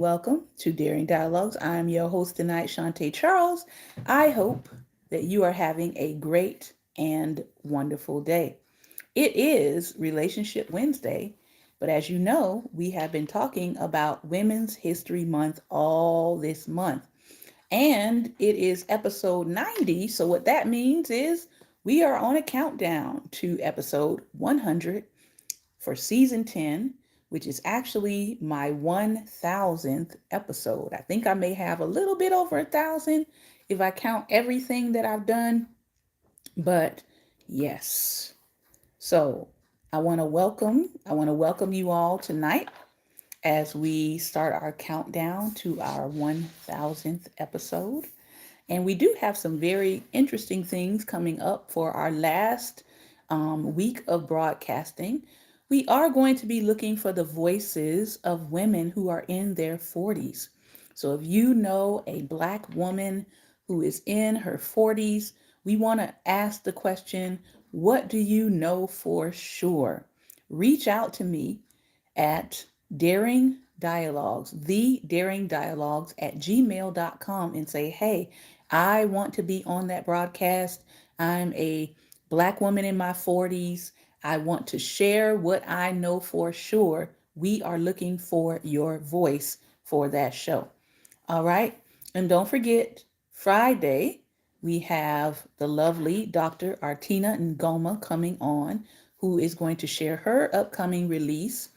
welcome to Daring Dialogues. I'm your host tonight, Shantae Charles. I hope that you are having a great and wonderful day. It is Relationship Wednesday, but as you know, we have been talking about Women's History Month all this month. And it is episode 90. So, what that means is we are on a countdown to episode 100 for season 10, which is actually my 1000th episode. I think I may have a little bit over 1,000 if I count everything that I've done, but yes. So, I want to welcome you all tonight as we start our countdown to our 1000th episode. And we do have some very interesting things coming up for our last week of broadcasting. We are going to be looking for the voices of women who are in their 40s. So if you know a Black woman who is in her 40s, we want to ask the question, what do you know for sure? Reach out to me at Daring Dialogues, the Daring Dialogues at gmail.com and say, hey, I want to be on that broadcast. I'm a Black woman in my 40s. I want to share what I know for sure. We are looking for your voice for that show. All right. And don't forget, Friday, we have the lovely Dr. Artina Ngoma coming on, who is going to share her upcoming release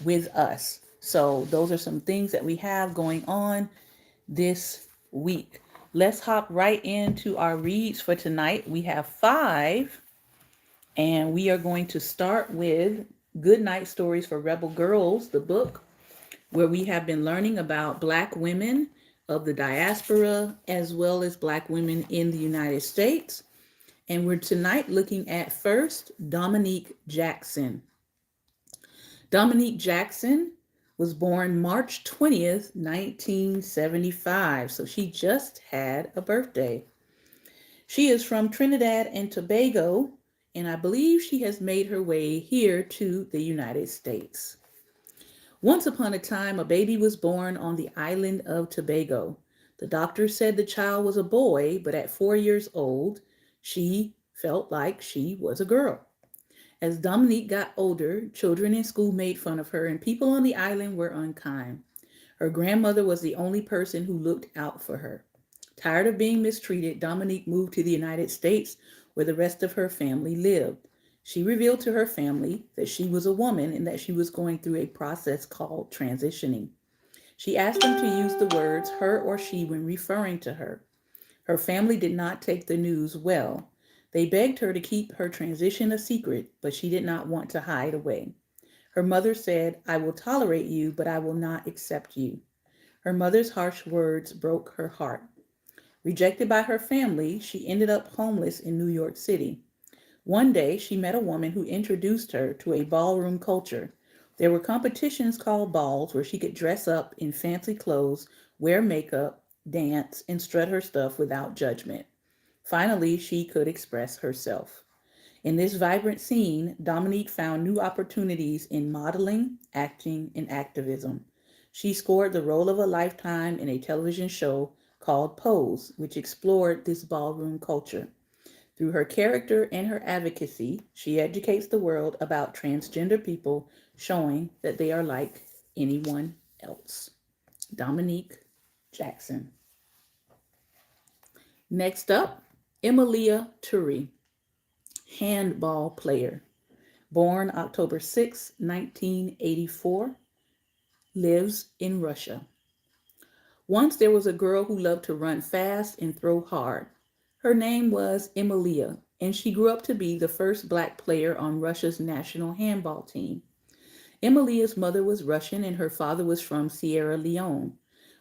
with us. So, those are some things that we have going on this week. Let's hop right into our reads for tonight. We have five, and we are going to start with Good Night Stories for Rebel Girls, the book, where we have been learning about Black women of the diaspora as well as Black women in the United States. And we're tonight looking at first Dominique Jackson. Dominique Jackson was born March 20th, 1975. So she just had a birthday. She is from Trinidad and Tobago, and I believe she has made her way here to the United States. Once upon a time, a baby was born on the island of Tobago. The doctor said the child was a boy, but at 4 years old, she felt like she was a girl. As Dominique got older, children in school made fun of her, and people on the island were unkind. Her grandmother was the only person who looked out for her. Tired of being mistreated, Dominique moved to the United States, where the rest of her family lived. She revealed to her family that she was a woman and that she was going through a process called transitioning. She asked them to use the words her or she when referring to her. Her family did not take the news well. They begged her to keep her transition a secret, but she did not want to hide away. Her mother said, I will tolerate you, but I will not accept you. Her mother's harsh words broke her heart. Rejected by her family, she ended up homeless in New York City. One day, she met a woman who introduced her to a ballroom culture. There were competitions called balls where she could dress up in fancy clothes, wear makeup, dance, and strut her stuff without judgment. Finally, she could express herself. In this vibrant scene, Dominique found new opportunities in modeling, acting, and activism. She scored the role of a lifetime in a television show called Pose, which explored this ballroom culture. Through her character and her advocacy, she educates the world about transgender people, showing that they are like anyone else. Dominique Jackson. Next up, Emilia Turi, handball player. Born October 6, 1984, lives in Russia. Once there was a girl who loved to run fast and throw hard. Her name was Emilia, and she grew up to be the first Black player on Russia's national handball team. Emilia's mother was Russian and her father was from Sierra Leone.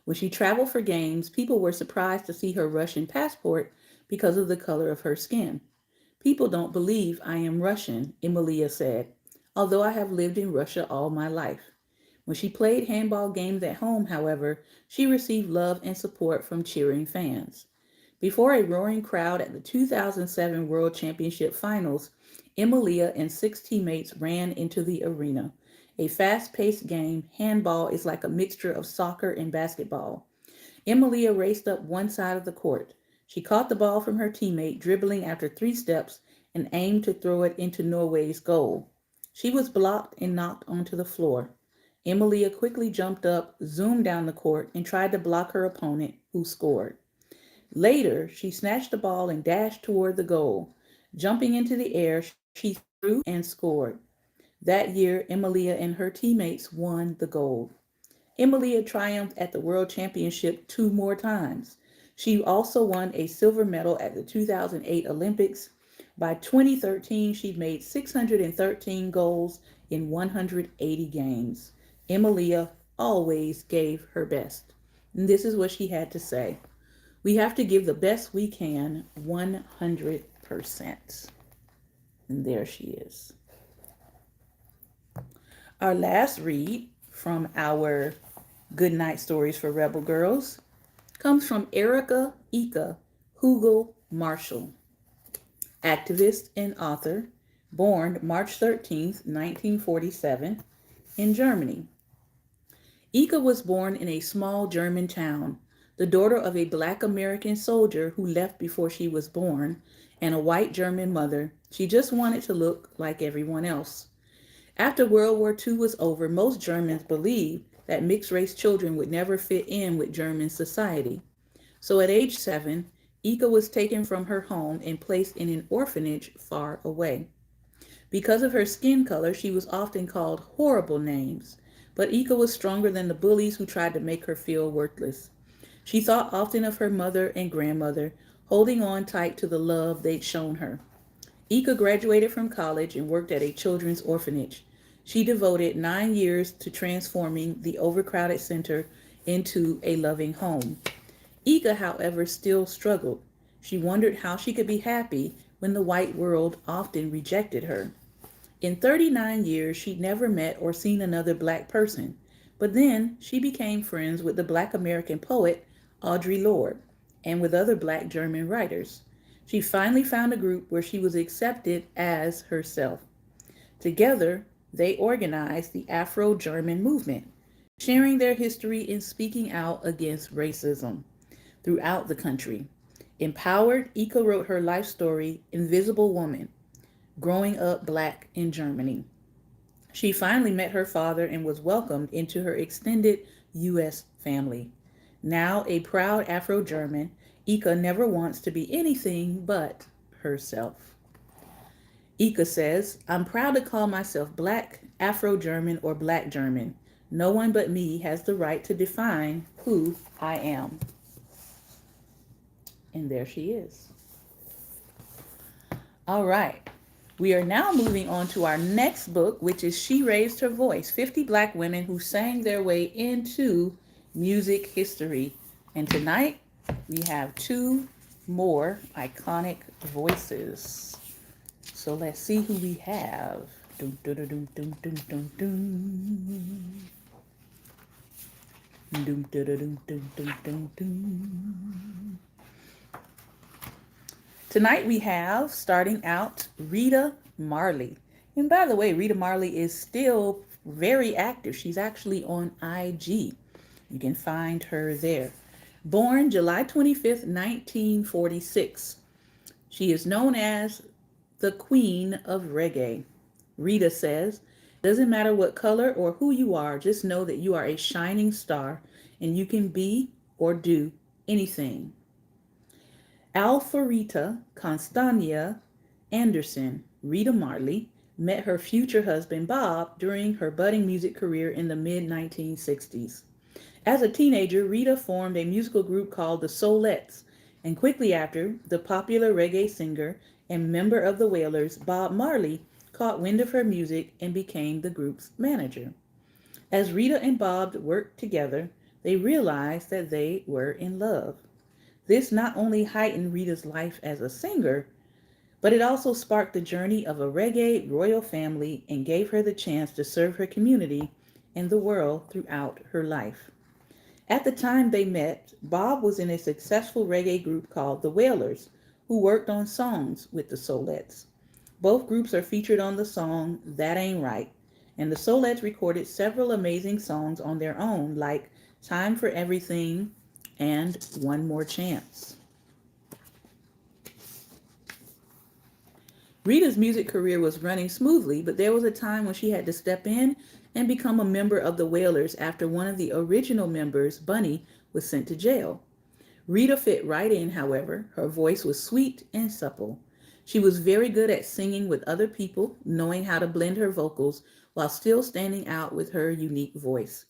When she traveled for games, people were surprised to see her Russian passport because of the color of her skin. People don't believe I am Russian, Emilia said, although I have lived in Russia all my life. When she played handball games at home, however, she received love and support from cheering fans. Before a roaring crowd at the 2007 World Championship Finals, Emilia and six teammates ran into the arena. A fast paced game, handball is like a mixture of soccer and basketball. Emilia raced up one side of the court. She caught the ball from her teammate, dribbling after 3 steps, and aimed to throw it into Norway's goal. She was blocked and knocked onto the floor. Emilia quickly jumped up, zoomed down the court, and tried to block her opponent, who scored. Later, she snatched the ball and dashed toward the goal. Jumping into the air, she threw and scored. That year, Emilia and her teammates won the gold. Emilia triumphed at the World Championship 2 more times. She also won a silver medal at the 2008 Olympics. By 2013, she'd made 613 goals in 180 games. Emilia always gave her best. And this is what she had to say. We have to give the best we can 100%. And there she is. Our last read from our Good Night Stories for Rebel Girls comes from Erica Ika Hugel Marshall, activist and author, born March 13th, 1947, in Germany. Ika was born in a small German town, the daughter of a Black American soldier who left before she was born, and a white German mother. She just wanted to look like everyone else. After World War II was over, most Germans believed that mixed-race children would never fit in with German society. So at age 7, Ika was taken from her home and placed in an orphanage far away. Because of her skin color, she was often called horrible names, but Ika was stronger than the bullies who tried to make her feel worthless. She thought often of her mother and grandmother, holding on tight to the love they'd shown her. Ika graduated from college and worked at a children's orphanage. She devoted 9 years to transforming the overcrowded center into a loving home. Ika, however, still struggled. She wondered how she could be happy when the white world often rejected her. In 39 years, she'd never met or seen another Black person, but then she became friends with the Black American poet Audre Lorde and with other Black German writers. She finally found a group where she was accepted as herself. Together, they organized the Afro-German movement, sharing their history and speaking out against racism throughout the country. Empowered, Ika wrote her life story, Invisible Woman, growing up Black in Germany. She finally met her father and was welcomed into her extended U.S. family. Now a proud Afro-German, Ika never wants to be anything but herself. Ika says, I'm proud to call myself Black, Afro-German, or Black German. No one but me has the right to define who I am. And there she is. All right. We are now moving on to our next book, which is She Raised Her Voice, 50 Black Women Who Sang Their Way Into Music History. And tonight, we have 2 more iconic voices. So let's see who we have. Dum, dum, dum, dum, dum, dum, dum. Dum, dum, dum, dum, dum, dum, dum. Tonight we have, starting out, Rita Marley. And by the way, Rita Marley is still very active. She's actually on IG. You can find her there. Born July 25th, 1946. She is known as the Queen of Reggae. Rita says, doesn't matter what color or who you are, just know that you are a shining star and you can be or do anything. Alfarita Constania Anderson, Rita Marley, met her future husband Bob during her budding music career in the mid-1960s. As a teenager, Rita formed a musical group called the Soulettes, and quickly after, the popular reggae singer and member of the Wailers, Bob Marley, caught wind of her music and became the group's manager. As Rita and Bob worked together, they realized that they were in love. This not only heightened Rita's life as a singer, but it also sparked the journey of a reggae royal family and gave her the chance to serve her community and the world throughout her life. At the time they met, Bob was in a successful reggae group called the Wailers, who worked on songs with the Soulettes. Both groups are featured on the song That Ain't Right, And the Solettes recorded several amazing songs on their own, like Time for Everything and One More Chance. Rita's music career was running smoothly, but there was a time when she had to step in and become a member of the Wailers after one of the original members, Bunny, was sent to jail. Rita fit right in, however. Her voice was sweet and supple. She was very good at singing with other people, knowing how to blend her vocals while still standing out with her unique voice.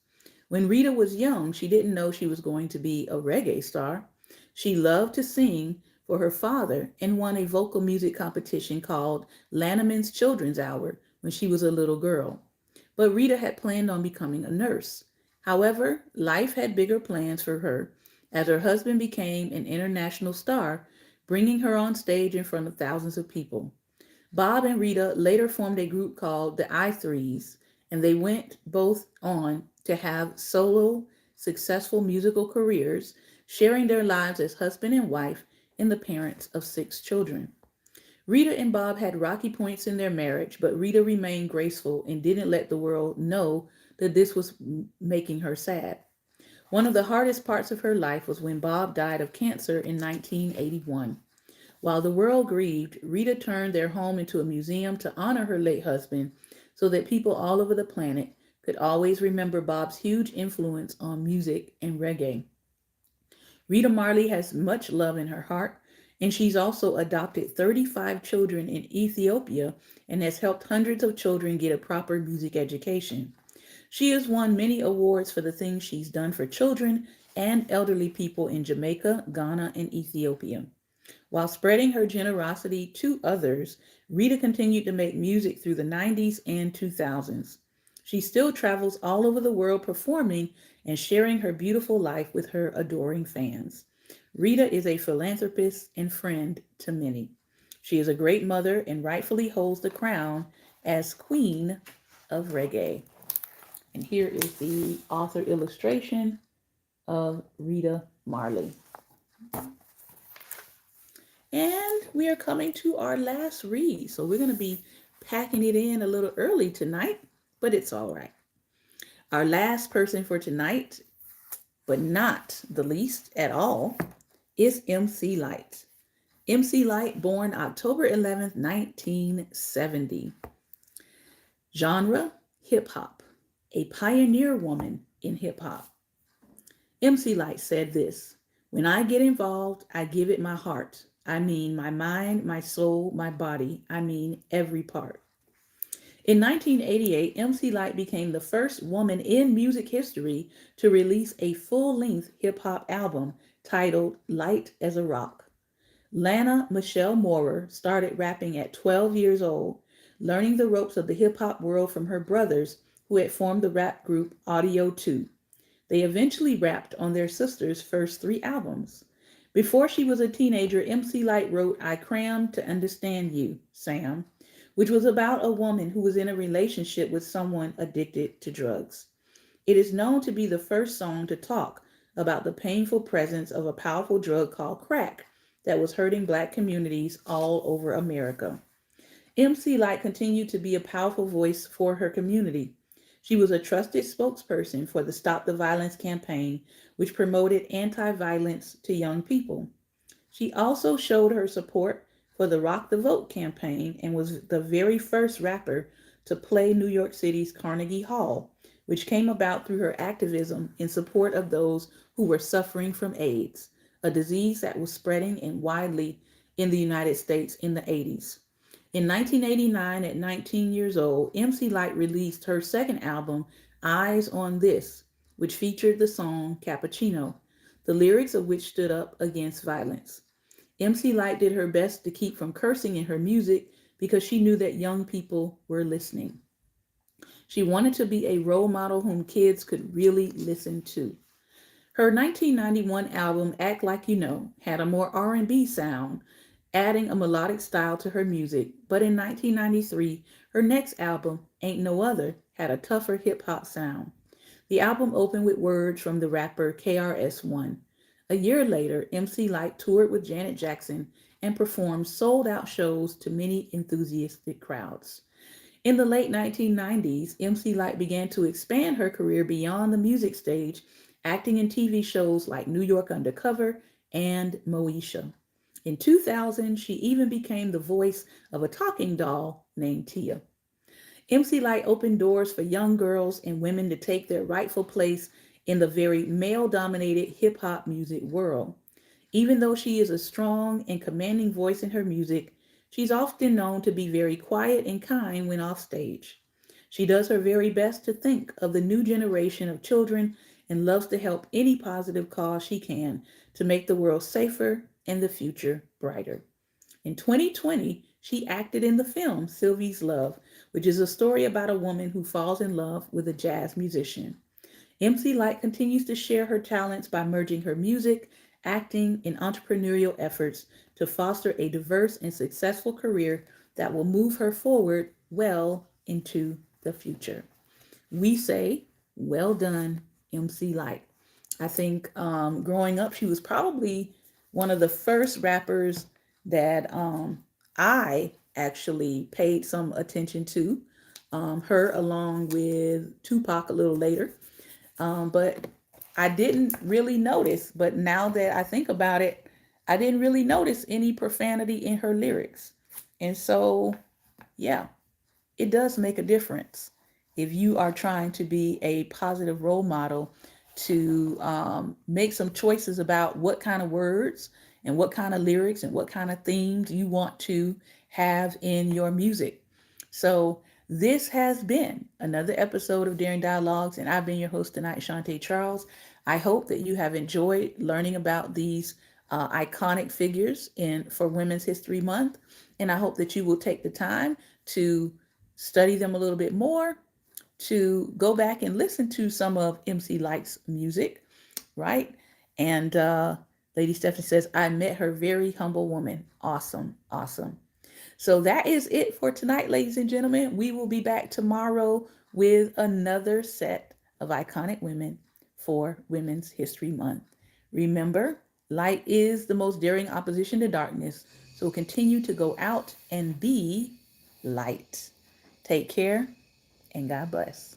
When Rita was young, she didn't know she was going to be a reggae star. She loved to sing for her father and won a vocal music competition called Lanneman's Children's Hour when she was a little girl. But Rita had planned on becoming a nurse. However, life had bigger plans for her as her husband became an international star, bringing her on stage in front of thousands of people. Bob and Rita later formed a group called the I Threes, and they went both on to have solo, successful musical careers, sharing their lives as husband and wife and the parents of 6 children. Rita and Bob had rocky points in their marriage, but Rita remained graceful and didn't let the world know that this was making her sad. One of the hardest parts of her life was when Bob died of cancer in 1981. While the world grieved, Rita turned their home into a museum to honor her late husband so that people all over the planet could always remember Bob's huge influence on music and reggae. Rita Marley has much love in her heart, and she's also adopted 35 children in Ethiopia and has helped hundreds of children get a proper music education. She has won many awards for the things she's done for children and elderly people in Jamaica, Ghana, and Ethiopia. While spreading her generosity to others, Rita continued to make music through the 90s and 2000s. She still travels all over the world performing and sharing her beautiful life with her adoring fans. Rita is a philanthropist and friend to many. She is a great mother and rightfully holds the crown as Queen of Reggae. And here is the author illustration of Rita Marley. And we are coming to our last read. So we're going to be packing it in a little early tonight, but it's all right. Our last person for tonight, but not the least at all, is MC Light. MC Light, born October 11th, 1970. Genre, hip hop. A pioneer woman in hip hop. MC Light said this: "When I get involved, I give it my heart. I mean my mind, my soul, my body. I mean every part." In 1988, MC Light became the first woman in music history to release a full-length hip-hop album titled Light as a Rock. Lana Michelle Moorer started rapping at 12 years old, learning the ropes of the hip-hop world from her brothers who had formed the rap group Audio 2. They eventually rapped on their sister's first 3 albums. Before she was a teenager, MC Light wrote I Crammed to Understand You, Sam, which was about a woman who was in a relationship with someone addicted to drugs. It is known to be the first song to talk about the painful presence of a powerful drug called crack that was hurting Black communities all over America. MC Light continued to be a powerful voice for her community. She was a trusted spokesperson for the Stop the Violence campaign, which promoted anti-violence to young people. She also showed her support for the Rock the Vote campaign and was the very first rapper to play New York City's Carnegie Hall, which came about through her activism in support of those who were suffering from AIDS, a disease that was spreading and widely in the United States in the 80s. In 1989, at 19 years old, MC Light released her second album, Eyes on This, which featured the song Cappuccino, the lyrics of which stood up against violence. MC Light did her best to keep from cursing in her music because she knew that young people were listening. She wanted to be a role model whom kids could really listen to. Her 1991 album, Act Like You Know, had a more R&B sound, adding a melodic style to her music, but in 1993, her next album, Ain't No Other, had a tougher hip-hop sound. The album opened with words from the rapper KRS-One. A year later, MC Light toured with Janet Jackson and performed sold-out shows to many enthusiastic crowds. In the late 1990s, MC Light began to expand her career beyond the music stage, acting in TV shows like New York Undercover and Moesha. In 2000, she even became the voice of a talking doll named Tia. MC Light opened doors for young girls and women to take their rightful place in the very male dominated hip hop music world. Even though she is a strong and commanding voice in her music, she's often known to be very quiet and kind when off stage. She does her very best to think of the new generation of children and loves to help any positive cause she can to make the world safer and the future brighter. In 2020, she acted in the film Sylvie's Love, which is a story about a woman who falls in love with a jazz musician. MC Light continues to share her talents by merging her music, acting, and entrepreneurial efforts to foster a diverse and successful career that will move her forward well into the future. We say, well done, MC Light. I think growing up, she was probably one of the first rappers that I actually paid some attention to. Her along with Tupac a little later. But I didn't really notice. But now that I think about it, I didn't really notice any profanity in her lyrics. And so, yeah, it does make a difference if you are trying to be a positive role model to make some choices about what kind of words and what kind of lyrics and what kind of themes you want to have in your music. So this has been another episode of Daring Dialogues, and I've been your host tonight, Shantae Charles. I hope that you have enjoyed learning about these iconic figures in for Women's History Month, and I hope that you will take the time to study them a little bit more, to go back and listen to some of MC Light's music, right? And Lady Stephanie says, I met her very humble woman. Awesome, awesome. So that is it for tonight, ladies and gentlemen. We will be back tomorrow with another set of iconic women for Women's History Month. Remember, light is the most daring opposition to darkness. So continue to go out and be light. Take care and God bless.